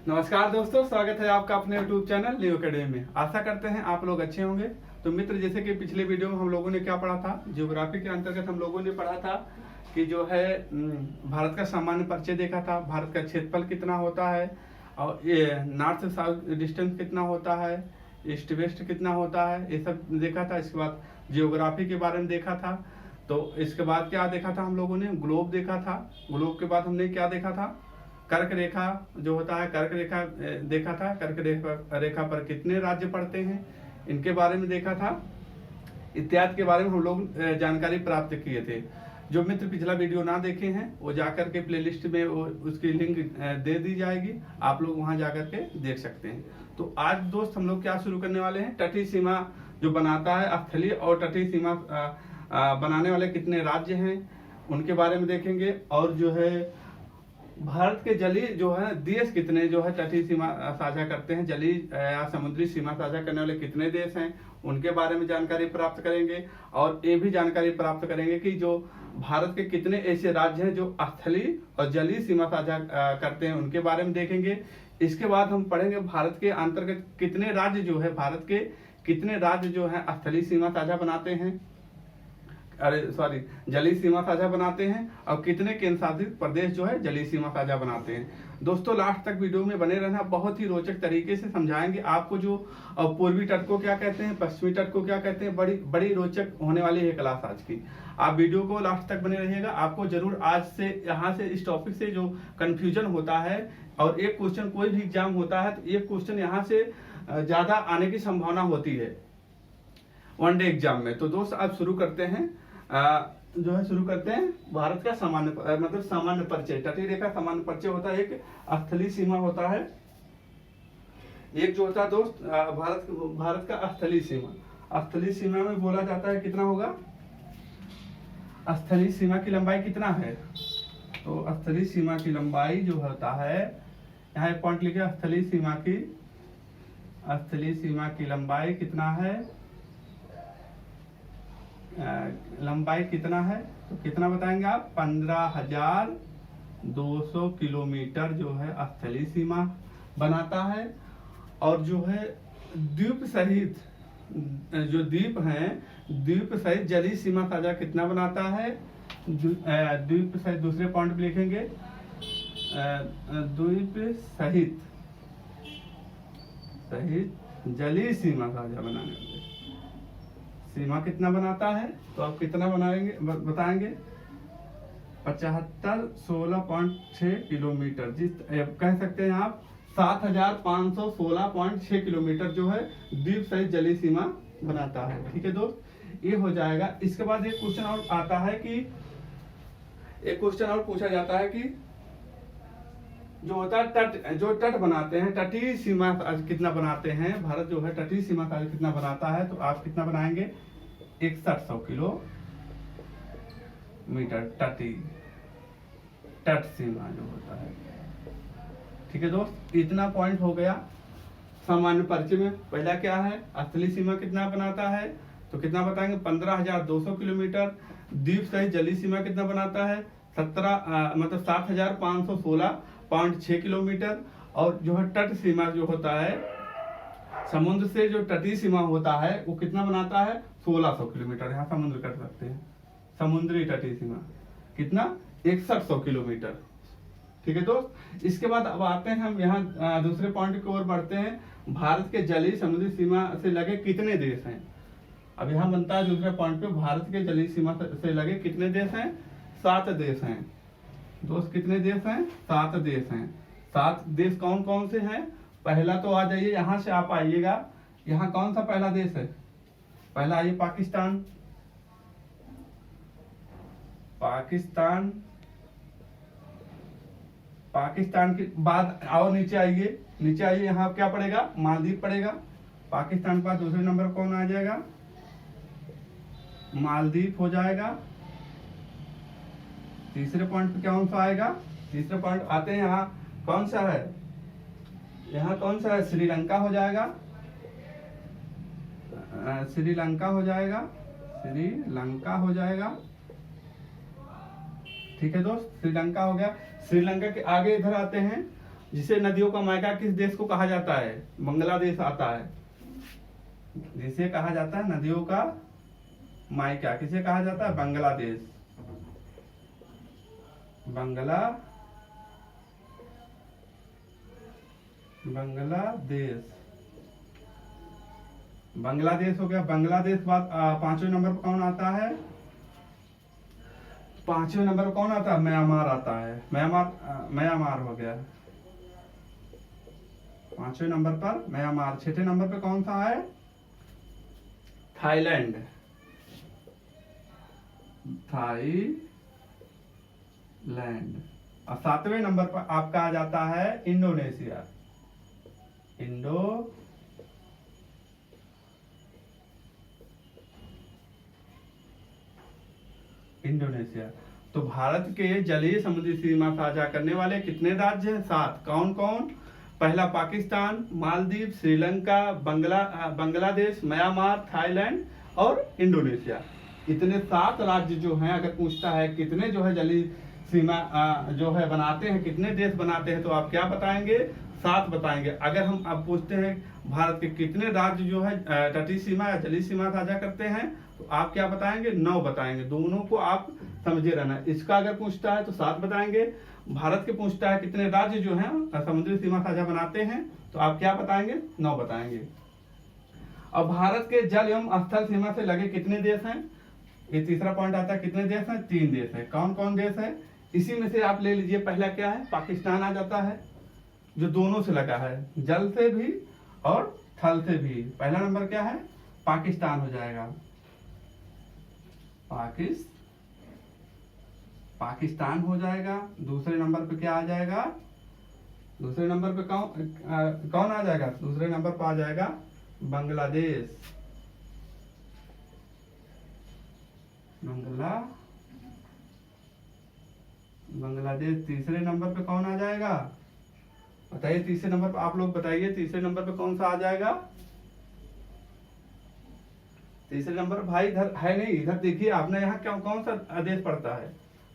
नमस्कार दोस्तों, स्वागत है आपका अपने YouTube चैनल न्यू अकेडमी में। आशा करते हैं आप लोग अच्छे होंगे। तो मित्र, जैसे कि पिछले वीडियो में हम लोगों ने क्या पढ़ा था, ज्योग्राफी के अंतर्गत हम लोगों ने पढ़ा था कि जो है भारत का सामान्य परिचय देखा था, भारत का क्षेत्रफल कितना होता है और ये नॉर्थ साउथ डिस्टेंस कितना होता है, ईस्ट वेस्ट कितना होता है, ये सब देखा था। इसके बाद जियोग्राफी के बारे में देखा था। तो इसके बाद क्या देखा था हम लोगों ने, ग्लोब देखा था। ग्लोब के बाद हमने क्या देखा था, कर्क रेखा जो होता है, कर्क रेखा देखा था। कर्क रेखा पर कितने राज्य पड़ते हैं, इनके बारे में देखा था। इत्यादि के बारे में हम लोग जानकारी प्राप्त किए थे। जो मित्र पिछला वीडियो ना देखे हैं वो जाकर के प्लेलिस्ट में वो उसकी लिंक दे दी जाएगी, आप लोग वहां जाकर के देख सकते हैं। तो आज दोस्त हम लोग क्या शुरू करने वाले हैं, तटीय सीमा जो बनाता है, स्थलीय और तटीय सीमा बनाने वाले कितने राज्य हैं उनके बारे में देखेंगे। और जो है भारत के जलीय जो है देश कितने जो है तटीय सीमा साझा करते हैं, जलीय या समुद्री सीमा साझा करने वाले कितने देश हैं उनके बारे में जानकारी प्राप्त करेंगे। और ये भी जानकारी प्राप्त करेंगे कि जो भारत के कितने ऐसे राज्य हैं जो स्थलीय और जलीय सीमा साझा करते हैं, उनके बारे में देखेंगे। इसके बाद हम पढ़ेंगे भारत के अंतर्गत कितने राज्य जो है, भारत के कितने राज्य जो है स्थलीय सीमा साझा बनाते हैं, जलीय सीमा साझा बनाते हैं, और कितने केंद्र शासित प्रदेश जो है जलीय सीमा साझा बनाते हैं। दोस्तों लास्ट तक वीडियो में बने रहना, बहुत ही रोचक तरीके से समझाएंगे आपको। जो पूर्वी तट को क्या कहते हैं, पश्चिमी तट को क्या कहते हैं, बड़ी रोचक होने वाली है क्लास आज की। आप वीडियो को लास्ट तक बने रहिएगा। आपको जरूर आज से यहाँ से इस टॉपिक से जो कंफ्यूजन होता है और एक क्वेश्चन कोई भी एग्जाम होता है तो एक क्वेश्चन यहाँ से ज्यादा आने की संभावना होती है वनडे एग्जाम में। तो दोस्त आप शुरू करते हैं, जो है शुरू करते हैं भारत का सामान्य परिचय। तटीय रेखा सामान्य परिचय होता है, एक स्थलीय सीमा होता है, एक जो होता है दोस्त भारत का स्थलीय सीमा। स्थलीय सीमा में बोला जाता है कितना होगा, स्थलीय सीमा की लंबाई कितना है। तो स्थलीय सीमा की लंबाई जो होता है, यहाँ एक पॉइंट लिखे, स्थलीय सीमा की लंबाई कितना है, लंबाई कितना है, तो कितना बताएंगे आप, 15,200 किलोमीटर जो है स्थलीय सीमा बनाता है। और जो है द्वीप सहित जो द्वीप हैं, द्वीप सहित जलीय सीमा साझा कितना बनाता है, द्वीप सहित दूसरे पॉइंट पे लिखेंगे, द्वीप सहित जलीय सीमा साझा बनाने वाले सीमा कितना बनाता है। तो आप कितना बताएंगे 7516.6 किलोमीटर, जिस कह सकते हैं आप 7516.6 किलोमीटर जो है द्वीप सहित जलीय सीमा बनाता है। ठीक है दोस्त, ये हो जाएगा। इसके बाद एक क्वेश्चन और आता है कि एक क्वेश्चन और पूछा जाता है कि जो होता है तट, जो तट बनाते हैं, तटीय सीमा कितना बनाते हैं, भारत जो है तटीय सीमा कितना बनाता है। तो आप कितना बनाएंगे, 6100 किलोमीटर तट सीमा जो होता है। ठीक है दोस्त, इतना पॉइंट हो गया सामान्य परिचय में। पहला क्या है, स्थलीय सीमा कितना बनाता है, तो कितना बताएंगे 15,200 किलोमीटर। द्वीप सहित जलीय सीमा कितना बनाता है, 7,516.6 किलोमीटर। और जो है तट सीमा जो होता है, समुद्र से जो तटीय सीमा होता है वो कितना बनाता है, 1600 किलोमीटर। यहाँ समुद्र कर सकते हैं, समुद्री तटीय सीमा कितना, 6100 किलोमीटर। ठीक है दोस्त, इसके बाद अब आते हैं हम यहाँ दूसरे पॉइंट की ओर बढ़ते हैं। भारत के जलीय समुद्री सीमा से लगे कितने देश हैं। अब यहाँ बनता है दूसरे पॉइंट पे, भारत के जलीय सीमा से लगे कितने देश हैं, 7 देश हैं। दोस्त कितने देश हैं, 7 देश हैं। 7 देश कौन कौन से हैं, पहला तो आ जाइए, यहाँ से आप आइएगा, यहाँ कौन सा पहला देश है, पहला आइए पाकिस्तान। पाकिस्तान के बाद आओ नीचे आइए, यहाँ क्या पड़ेगा, मालदीव पड़ेगा। पाकिस्तान के बाद दूसरे नंबर कौन आ जाएगा, मालदीव हो जाएगा। तीसरे पॉइंट पे कौन सा आएगा, तीसरे पॉइंट आते हैं, यहाँ कौन सा है, श्रीलंका हो जाएगा, श्रीलंका हो जाएगा। ठीक है दोस्त, श्रीलंका हो गया। श्रीलंका के आगे इधर आते हैं, जिसे नदियों का मायका किस देश को कहा जाता है? बांग्लादेश आता है। जिसे कहा जाता है नदियों का मायका, किसे कहा जाता है? बांग्लादेश। बांग्लादेश बांग्लादेश हो गया। बांग्लादेश बाद 5वें नंबर पर कौन आता है? 5वें नंबर पर कौन आता है? म्यांमार आता है। म्यांमार हो गया 5वें नंबर पर म्यांमार। 6ठे नंबर पे कौन सा है? थाईलैंड। और 7वें नंबर पर आपका आ जाता है इंडोनेशिया। इंडोनेशिया। तो भारत के जलीय समुद्री सीमा साझा करने वाले कितने राज्य हैं? 7। कौन कौन? पहला पाकिस्तान, मालदीव, श्रीलंका, बांग्लादेश, म्यांमार, थाईलैंड और इंडोनेशिया। इतने 7 राज्य जो हैं, अगर पूछता है कितने जो है जलीय सीमा जो है बनाते हैं, कितने देश बनाते हैं, तो आप क्या बताएंगे? 7 बताएंगे। अगर हम अब पूछते हैं भारत के कितने राज्य जो है तटीय सीमा या जलीय सीमा साझा करते हैं, तो आप क्या बताएंगे? 9 बताएंगे। दोनों को आप समझे रहना। इसका अगर पूछता है तो 7 बताएंगे। भारत के पूछता है कितने राज्य जो हैं समुद्री सीमा साझा बनाते हैं, तो आप क्या बताएंगे? 9 बताएंगे। अब भारत के जल एवं स्थल सीमा से लगे कितने देश हैं? ये तीसरा पॉइंट आता है। कितने देश हैं? 3 देश है। कौन कौन देश है? इसी में से आप ले लीजिए। पहला क्या है? पाकिस्तान आ जाता है, जो दोनों से लगा है, जल से भी और थल से भी। पहला नंबर क्या है? पाकिस्तान हो जाएगा। पाकिस्तान हो जाएगा। दूसरे नंबर पे क्या आ जाएगा? दूसरे नंबर पे कौन आ जाएगा? दूसरे नंबर पे आ जाएगा बांग्लादेश। बांग्लादेश। तीसरे नंबर पे कौन आ जाएगा? बताइए तीसरे नंबर पे, आप लोग बताइए तीसरे नंबर पे कौन सा आ जाएगा? तीसरे नंबर भाई इधर है नहीं, इधर देखिए आपने यहाँ कौन सा देश पड़ता है?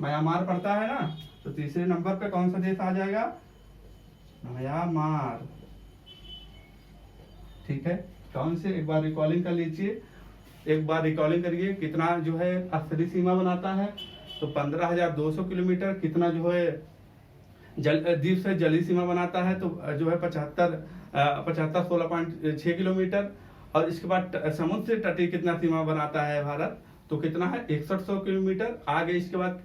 म्यांमार पड़ता है ना। तो तीसरे नंबर पे कौन सा देश आ जाएगा? म्यांमार। ठीक है, कौन से? एक बार रिकॉलिंग कर लीजिए। एक बार रिकॉलिंग करिए कितना जो है स्तरीय सीमा बनाता है। तो 15,200 किलोमीटर। कितना जो है द्वीप से जलीय सीमा बनाता है, तो जो है 16.6 किलोमीटर। और इसके बाद समुद्र से तटीय कितना सीमा बनाता है भारत? तो कितना है? 6100 किलोमीटर। आगे इसके बाद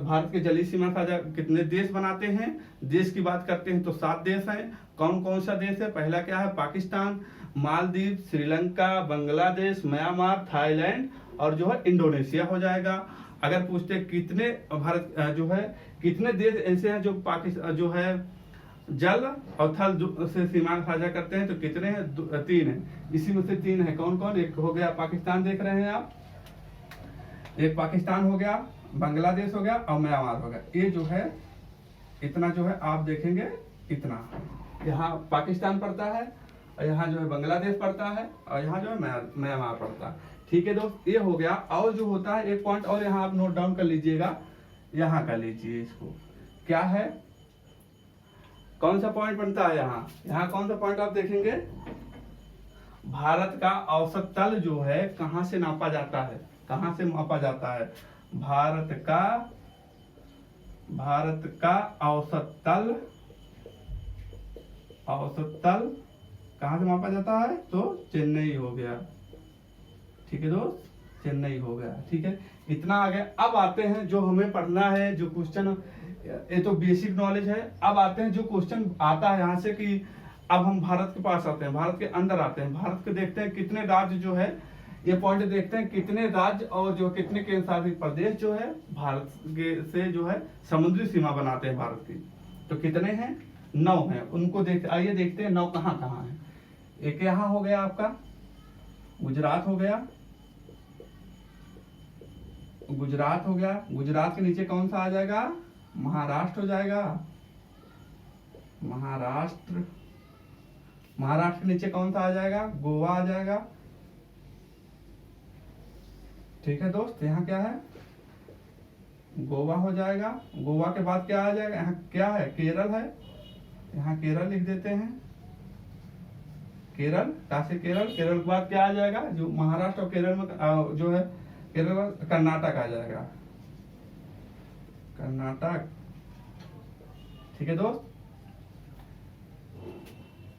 भारत के जलीय सीमा साझा कितने देश बनाते हैं? देश की बात करते हैं तो 7 देश हैं। कौन कौन सा देश है? पहला क्या है? पाकिस्तान, मालदीव, श्रीलंका, बांग्लादेश, म्यांमार, थाईलैंड और जो है इंडोनेशिया हो जाएगा। अगर पूछते हैं कितने भारत जो है कितने देश ऐसे हैं जो पाकिस्तान जो है जल और थल से सीमा साझा करते हैं, तो कितने हैं? 3 हैं। इसी में से 3 है। कौन कौन? एक हो गया पाकिस्तान, देख रहे हैं आप, एक पाकिस्तान हो गया, बांग्लादेश हो गया और म्यांमार हो गया। ये जो है इतना जो है आप देखेंगे, इतना यहाँ पाकिस्तान पड़ता है और यहाँ जो है बांग्लादेश पड़ता है और यहाँ जो है म्यांमार पड़ता है। ठीक है दोस्त, ये हो गया। और जो होता है एक पॉइंट और यहाँ आप नोट डाउन कर लीजिएगा, यहाँ कर लीजिए इसको। क्या है? कौन सा पॉइंट बनता है यहाँ कौन सा पॉइंट आप देखेंगे? भारत का औसत तल जो है कहाँ से नापा जाता है? कहाँ से मापा जाता है? भारत का औसत तल कहाँ से मापा जाता है? तो चेन्नई हो गया। ठीक है दोस्त, चेन्नई हो गया। ठीक है, इतना आ गया। अब आते हैं जो हमें पढ़ना है, जो क्वेश्चन, ये तो बेसिक नॉलेज है। अब आते हैं जो क्वेश्चन आता है यहाँ से कि अब हम भारत के पास आते हैं, भारत के अंदर आते हैं। भारत के देखते हैं कितने राज्य जो है, ये पॉइंट देखते हैं कितने राज्य और जो कितने केंद्र शासित प्रदेश जो है भारत के से जो है समुद्री सीमा बनाते हैं भारत की। तो कितने हैं? 9 हैं। उनको आइए देखते हैं 9 कहाँ कहाँ है। एक यहाँ हो गया आपका गुजरात हो गया, गुजरात के नीचे कौन सा आ जाएगा? महाराष्ट्र हो जाएगा। महाराष्ट्र के नीचे कौन सा आ जाएगा? गोवा आ जाएगा। ठीक है दोस्त, यहाँ क्या है? गोवा हो जाएगा। गोवा के बाद क्या आ जाएगा? यहाँ क्या है? केरल है। यहाँ केरल लिख देते हैं, केरल, काशी केरल। केरल के बाद क्या आ जाएगा, जो महाराष्ट्र और केरल में जो है, केरल में कर्नाटक आ जाएगा, कर्नाटक। ठीक है दोस्त,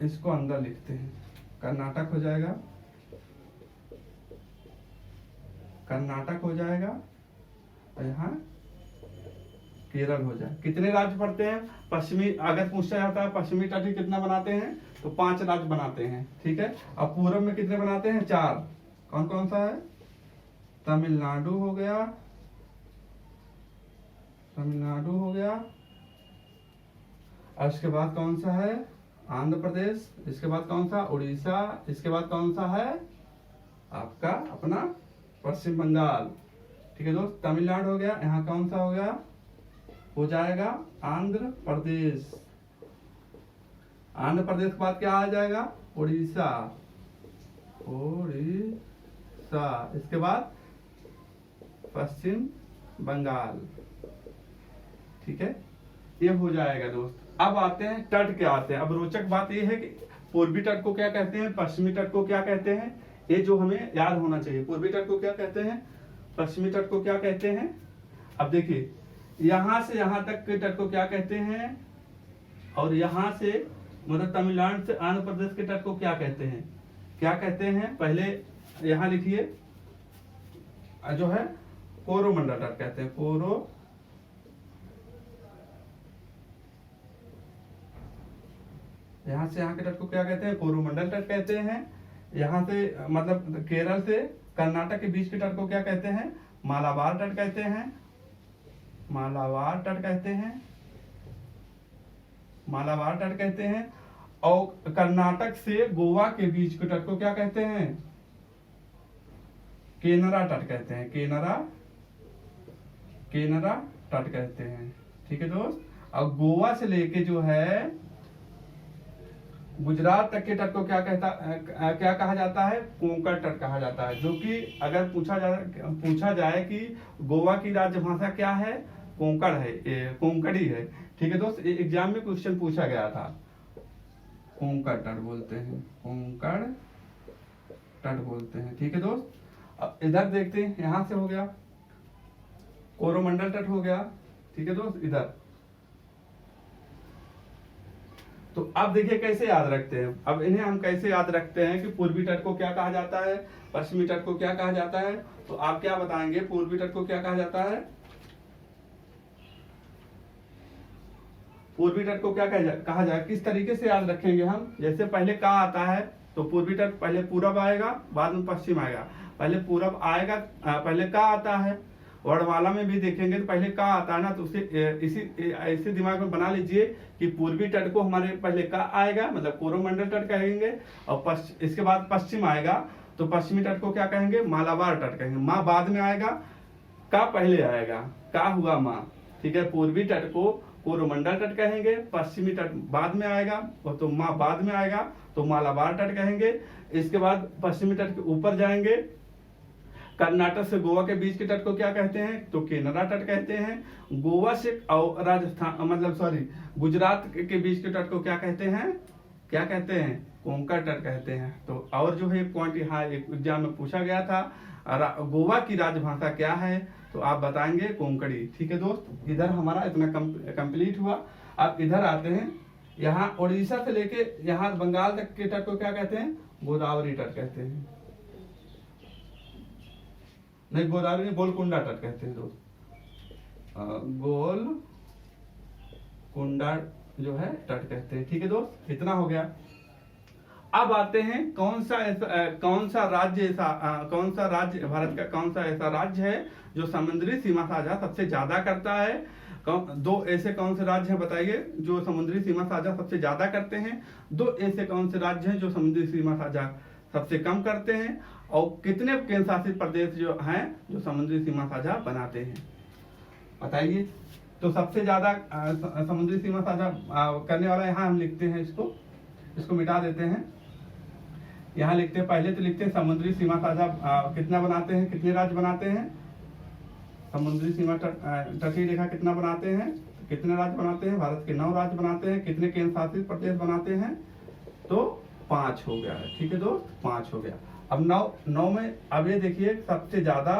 इसको अंदर लिखते हैं, कर्नाटक हो जाएगा, कर्नाटक हो जाएगा, और यहाँ केरल हो जाए। कितने राज्य पड़ते हैं पश्चिमी, अगर पूछा जाता है पश्चिमी तट ही कितना बनाते हैं, तो 5 राज्य बनाते हैं। ठीक है, अब पूरब में कितने बनाते हैं, 4। कौन कौन सा है, तमिलनाडु हो गया, तमिलनाडु हो गया, और इसके बाद कौन सा है, आंध्र प्रदेश, इसके बाद कौन सा, उड़ीसा, इसके बाद कौन सा है आपका अपना पश्चिम बंगाल। ठीक है दोस्त, तमिलनाडु हो गया, यहाँ कौन सा हो गया, हो जाएगा आंध्र प्रदेश। आंध्र प्रदेश के बाद क्या आ जाएगा, उड़ीसा, उड़ीसा, इसके बाद पश्चिम बंगाल। ठीक है, ये हो जाएगा दोस्त। अब आते हैं तट क्या आते हैं। अब रोचक बात ये है कि पूर्वी तट को क्या कहते हैं, पश्चिमी तट को क्या कहते हैं, ये जो हमें याद होना चाहिए। पूर्वी तट को क्या कहते हैं, पश्चिमी तट को क्या कहते हैं। अब देखिए, यहां से यहां तक के तट को क्या कहते हैं, और यहां से मतलब तमिलनाडु से आंध्र प्रदेश के तट को क्या कहते हैं, क्या कहते हैं। पहले यहां लिखिए, जो है कोरोमंडल तट कहते हैं, कोरो, यहां से यहां के तट को क्या कहते हैं, कोरोमंडल तट कहते हैं। यहां से मतलब केरल से कर्नाटक के बीच के तट को क्या कहते हैं, मालाबार तट कहते हैं, मालाबार तट कहते हैं, मालाबार तट कहते हैं। और कर्नाटक से गोवा के बीच के तट को क्या कहते हैं, केनरा तट कहते हैं, केनरा, केनरा तट कहते हैं। ठीक है दोस्त, और गोवा से लेके जो है गुजरात तक के तट को क्या क्या कहा जाता है, कोंकण तट कहा जाता है। जो कि अगर पूछा जाए कि गोवा की राजभाषा क्या है, कोंकण है, कोंकणी है। ठीक है दोस्त, एग्जाम में क्वेश्चन पूछा गया था, कोंकण तट बोलते हैं, कोंकण तट बोलते हैं। ठीक है दोस्त, अब इधर देखते हैं, यहां से हो गया कोरोमंडल तट हो गया। ठीक है दोस्त, इधर तो अब देखिए कैसे याद रखते हैं। अब इन्हें हम कैसे याद रखते हैं कि पूर्वी तट को क्या कहा जाता है, पश्चिमी तट को क्या कहा जाता है। तो आप क्या बताएंगे, पूर्वी तट को क्या कहा जाता है, पूर्वी तट को क्या कहा जाए, किस तरीके से याद रखेंगे हम। जैसे पहले का आता है तो पूर्वी तट पहले पूरब आएगा, बाद में पश्चिम आएगा। पहले पूरब आएगा, पहले का आता है। वर्णमाला में भी देखेंगे तो पहले का आता है ना, तो उसे इसी दिमाग में बना लीजिए कि पूर्वी तट को हमारे पहले का आएगा, मतलब कोरोमंडल तट कहेंगे, और इसके बाद पश्चिम आएगा तो पश्चिमी तट को क्या कहेंगे, मालाबार तट कहेंगे। माँ बाद में आएगा, का पहले आएगा, का हुआ माँ। ठीक है, पूर्वी तट को कोरोमंडल तट कहेंगे, पश्चिमी तट बाद में आएगा, और तो माँ बाद में आएगा तो मालाबार तट कहेंगे। इसके बाद पश्चिमी तट के ऊपर जाएंगे, कर्नाटक से गोवा के बीच के तट को क्या कहते हैं, तो केनरा तट कहते हैं। गोवा से और राजस्थान मतलब गुजरात के बीच के तट को क्या कहते हैं, क्या कहते हैं, कोंकण तट कहते हैं। तो और जो है पॉइंट यहाँ एग्जाम में पूछा गया था, गोवा की राजभाषा क्या है, तो आप बताएंगे कोंकणी। ठीक है दोस्त, इधर हमारा इतना कंप्लीट हुआ। अब इधर आते हैं, यहाँ उड़ीसा से लेके यहाँ बंगाल तक के तट को क्या कहते हैं, गोदावरी तट कहते हैं। नहीं, गोदावरी नहीं, गोलकुंडा तट कहते हैं दोस्त, गोलकुंडा जो है तट कहते हैं। ठीक है दोस्त, इतना हो गया। अब आते हैं कौन सा राज्य भारत का कौन सा ऐसा राज्य है जो समुद्री सीमा साझा सबसे ज्यादा करता है। दो ऐसे कौन से राज्य हैं बताइए जो समुद्री सीमा साझा सबसे ज्यादा करते हैं। दो ऐसे कौन से राज्य हैं जो समुद्री सीमा साझा सबसे कम करते हैं। और कितने केंद्र शासित प्रदेश जो हैं जो समुद्री सीमा साझा बनाते हैं, बताइए। तो सबसे ज्यादा समुद्री सीमा साझा करने वाला यहाँ हम लिखते हैं, इसको मिटा देते हैं। यहाँ लिखते हैं, पहले तो लिखते हैं समुद्री सीमा साझा कितना बनाते हैं, कितने राज्य बनाते हैं। समुद्री सीमा तटीय रेखा कितना बनाते हैं, कितने राज्य बनाते हैं? भारत के 9 राज्य बनाते हैं। कितने केंद्र शासित प्रदेश बनाते हैं? तो 5 हो गया है। ठीक है दोस्त, 5 हो गया। अब 9 में अब ये देखिए सबसे ज्यादा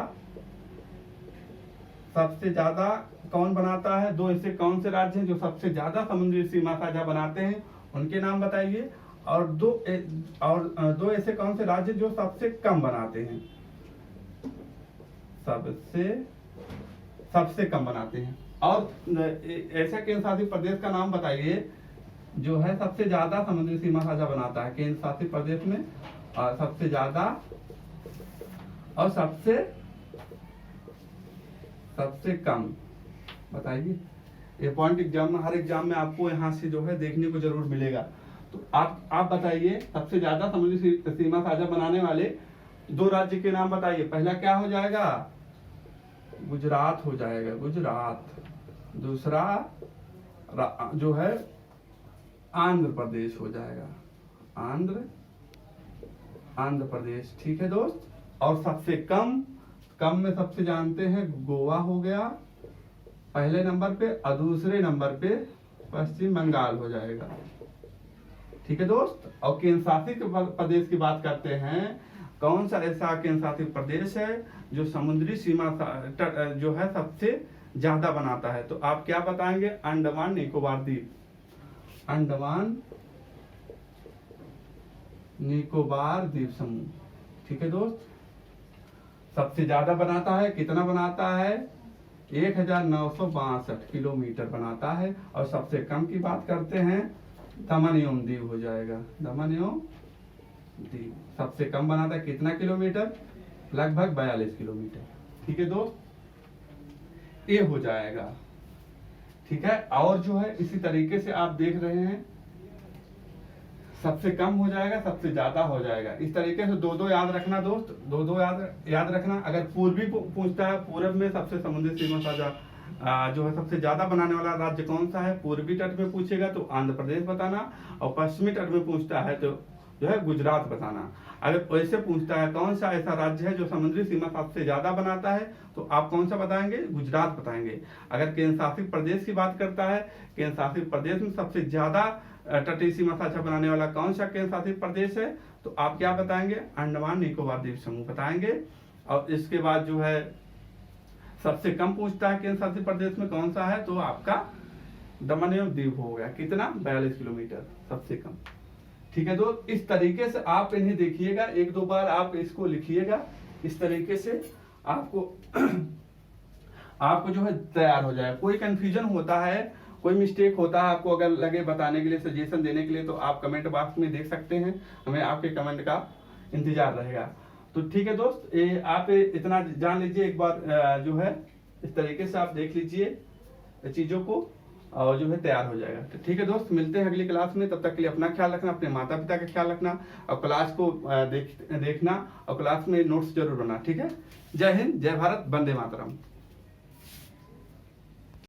कौन बनाता है? 2 ऐसे कौन से राज्य हैं जो सबसे ज्यादा समुद्री सीमा साझा बनाते हैं, उनके नाम बताइए। और दो ऐसे कौन से राज्य जो सबसे कम बनाते हैं? सबसे कम बनाते हैं। और ऐसा केंद्र शासित प्रदेश का नाम बताइए जो है सबसे ज्यादा समुद्री सीमा साझा बनाता है केंद्र शासित प्रदेश में, और सबसे ज्यादा और सबसे कम बताइए। ये पॉइंट एग्जाम में, हर एग्जाम में आपको यहाँ से जो है देखने को जरूर मिलेगा। तो आप बताइए सबसे ज्यादा समुद्री सीमा साझा बनाने वाले 2 राज्य के नाम बताइए। पहला क्या हो जाएगा? गुजरात हो जाएगा, गुजरात। दूसरा जो है आंध्र प्रदेश हो जाएगा, आंध्र प्रदेश। ठीक है दोस्त। और सबसे कम में सबसे जानते हैं गोवा हो गया पहले नंबर पे, और दूसरे नंबर पे पश्चिम बंगाल हो जाएगा। ठीक है दोस्त। और केंद्र शासित प्रदेश की बात करते हैं, कौन सा ऐसा केंद्र शासित प्रदेश है जो समुद्री सीमा जो है सबसे ज्यादा बनाता है? तो आप क्या बताएंगे? अंडमान निकोबार द्वीप, अंडमान निकोबार द्वीप समूह। ठीक है दोस्त। सबसे ज्यादा बनाता है, कितना बनाता है? 1962 किलोमीटर बनाता है। और सबसे कम की बात करते हैं, दमन एवं दीव हो जाएगा, दमन एवं दीव सबसे कम बनाता है। कितना किलोमीटर? लगभग 42 किलोमीटर। ठीक है दोस्त, ये हो जाएगा। ठीक है। और जो है इसी तरीके से आप देख रहे हैं, सबसे कम हो जाएगा, सबसे ज्यादा हो जाएगा। इस तरीके से 2-2 याद रखना दोस्त, 2-2 याद रखना। अगर पूर्वी पूछता है, पूर्व में सबसे समुद्री सीमा साझा जो है सबसे ज्यादा बनाने वाला राज्य कौन सा है? पूर्वी तट में पूछेगा तो आंध्र प्रदेश बताना, और पश्चिमी तट में पूछता है तो जो है गुजरात बताना। अगर वैसे पूछता है कौन सा ऐसा राज्य है जो समुद्री सीमा सबसे ज्यादा बनाता है, तो आप कौन सा बताएंगे? गुजरात बताएंगे। अगर केंद्र शासित प्रदेश की बात करता है, केंद्र शासित प्रदेश में सबसे ज्यादा तटीय सीमा साझा बनाने वाला कौन सा केंद्र शासित प्रदेश है, तो आप क्या बताएंगे? अंडमान निकोबार द्वीप समूह बताएंगे। और इसके बाद जो है सबसे कम पूछता है केंद्र शासित प्रदेश में कौन सा है, तो आपका दमन एवं दीव हो गया। कितना? 42 किलोमीटर सबसे कम। ठीक है दोस्त। इस तरीके से आप इन्हें देखिएगा, 1-2 बार आप इसको लिखिएगा। इस तरीके से आपको जो है तैयार हो जाए। कोई कंफ्यूजन होता है, कोई मिस्टेक होता है, आपको अगर लगे बताने के लिए, सजेशन देने के लिए, तो आप कमेंट बॉक्स में देख सकते हैं। हमें आपके कमेंट का इंतजार रहेगा। तो ठीक है दोस्त, आप इतना जान लीजिए एक बार, जो है इस तरीके से आप देख लीजिए चीजों को, और जो है तैयार हो जाएगा। तो ठीक है दोस्त, मिलते हैं अगली क्लास में। तब तक के लिए अपना ख्याल रखना, अपने माता पिता का ख्याल रखना, और क्लास को देखना, और क्लास में नोट्स जरूर बनाना। ठीक है। जय हिंद, जय भारत, वंदे मातरम।